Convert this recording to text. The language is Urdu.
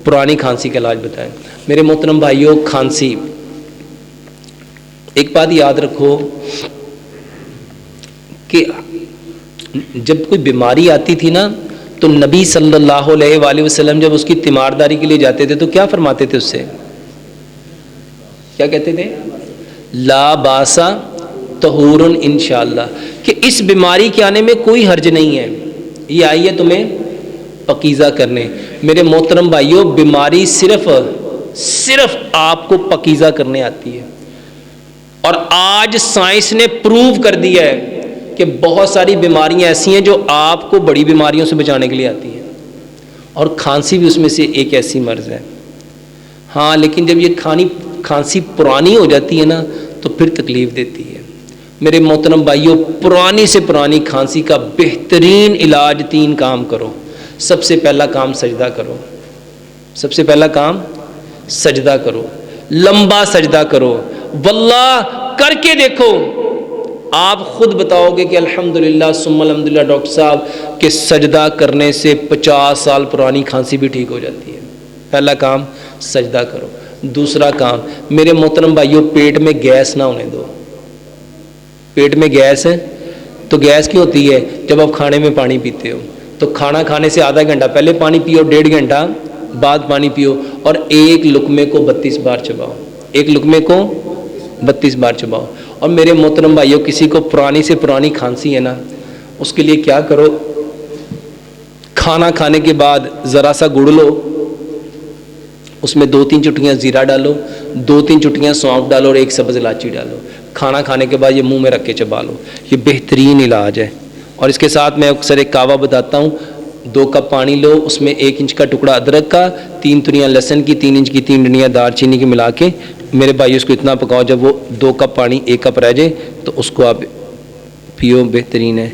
پرانی کھانسی کا علاج بتائیں۔ میرے محترم بھائیوں، کھانسی، ایک بات یاد رکھو کہ جب کوئی بیماری آتی تھی نا تو نبی صلی اللہ علیہ وآلہ وسلم جب اس کی تیمارداری کے لیے جاتے تھے تو کیا فرماتے تھے؟ اس سے کیا کہتے تھے؟ لا باسا طہور انشاءاللہ، کہ اس بیماری کے آنے میں کوئی حرج نہیں ہے، یہ آئی ہے تمہیں پاکیزہ کرنے۔ میرے محترم بھائیوں، بیماری صرف آپ کو پاکیزہ کرنے آتی ہے، اور آج سائنس نے پروو کر دیا ہے کہ بہت ساری بیماریاں ایسی ہیں جو آپ کو بڑی بیماریوں سے بچانے کے لیے آتی ہیں، اور کھانسی بھی اس میں سے ایک ایسی مرض ہے۔ ہاں، لیکن جب یہ کھانسی پرانی ہو جاتی ہے نا تو پھر تکلیف دیتی ہے۔ میرے محترم بھائیوں، پرانی سے پرانی کھانسی کا بہترین علاج 3 کام کرو۔ سب سے پہلا کام سجدہ کرو، سب سے پہلا کام سجدہ کرو، لمبا سجدہ کرو، واللہ کر کے دیکھو، آپ خود بتاؤ گے کہ الحمدللہ ثم الحمدللہ ڈاکٹر صاحب کہ سجدہ کرنے سے 50 سال پرانی کھانسی بھی ٹھیک ہو جاتی ہے۔ پہلا کام سجدہ کرو۔ دوسرا کام، میرے محترم بھائیوں، پیٹ میں گیس نہ ہونے دو۔ پیٹ میں گیس ہے تو گیس کیوں ہوتی ہے؟ جب آپ کھانے میں پانی پیتے ہو تو کھانا کھانے سے آدھا گھنٹہ پہلے پانی پیو، 1.5 گھنٹہ بعد پانی پیو، اور ایک لقمے کو 32 بار چباؤ، ایک لقمے کو 32 بار چباؤ۔ اور میرے محترم بھائیوں، کسی کو پرانی سے پرانی کھانسی ہے نا، اس کے لیے کیا کرو، کھانا کھانے کے بعد ذرا سا گڑ لو، اس میں 2-3 چٹکیاں زیرہ ڈالو، 2-3 چٹکیاں سونف ڈالو اور 1 سبز الائچی ڈالو۔ کھانا کھانے کے بعد یہ منہ میں رکھ کے چبا لو، یہ بہترین علاج ہے۔ اور اس کے ساتھ میں اکثر ایک کعوہ بتاتا ہوں، 2 کپ پانی لو، اس میں 1 انچ کا ٹکڑا ادرک کا، 3 تنیاں لہسن کی، 3 انچ کی 3 ڈنڈیاں دار چینی کی ملا کے میرے بھائی اس کو اتنا پکاؤ، جب وہ 2 کپ پانی 1 کپ رہ جائے تو اس کو آپ پیو، بہترین ہے۔